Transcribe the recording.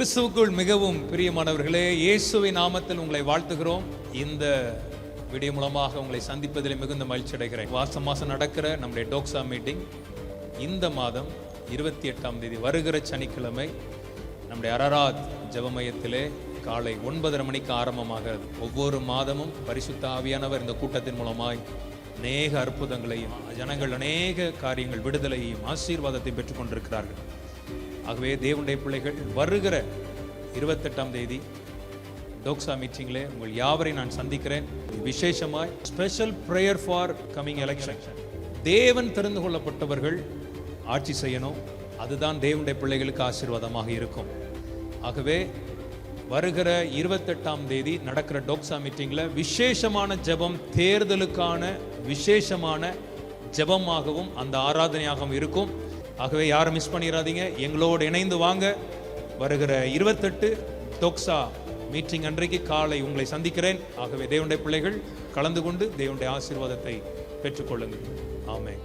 கிறிஸ்துவுக்குள் மிகவும் பிரியமானவர்களே, இயேசுவின் நாமத்தில் உங்களை வாழ்த்துகிறோம். இந்த வீடியோ மூலமாக உங்களை சந்திப்பதில் மிகுந்த மகிழ்ச்சி அடைகிறேன். மாசம் நடக்கிற நம்முடைய டோக்ஸா மீட்டிங் இந்த மாதம் 28ஆம் தேதி வருகிற சனிக்கிழமை நம்முடைய அரராத் ஜெபமையத்திலே காலை 9:30 மணிக்கு ஆரம்பமாக ஒவ்வொரு மாதமும் பரிசுத்த ஆவியானவர் இந்த கூட்டத்தின் மூலமாய் அநேக அற்புதங்களையும் ஜனங்கள் அநேக காரியங்கள் விடுதலையையும் ஆசீர்வாதத்தை பெற்றுக் கொண்டிருக்கிறார்கள். ஆகவே தேவனுடைய பிள்ளைகள் வருகிற 28ஆம் தேதி டோக்ஸா மீட்டிங்கில் உங்கள் யாவரை நான் சந்திக்கிறேன். விசேஷமாய் special prayer for coming election. தேவன் தெரிந்து கொள்ளப்பட்டவர்கள் ஆட்சி செய்யணும். அதுதான் தேவனுடைய பிள்ளைகளுக்கு ஆசீர்வாதமாக இருக்கும். ஆகவே வருகிற 28ஆம் தேதி நடக்கிற டோக்ஸா மீட்டிங்கில் விசேஷமான ஜெபம், தேர்தலுக்கான விசேஷமான ஜெபமாகவும் அந்த ஆராதனையாகவும் இருக்கும். ஆகவே யாரும் மிஸ் பண்ணிடாதீங்க. எங்களோடு இணைந்து வாங்க. வருகிற 28 டோக்ஸா மீட்டிங் அன்றைக்கு காலை உங்களை சந்திக்கிறேன். ஆகவே தேவனுடைய பிள்ளைகள் கலந்து கொண்டு தேவனுடைய ஆசீர்வாதத்தை பெற்றுக்கொள்ளுங்கள். ஆமென்.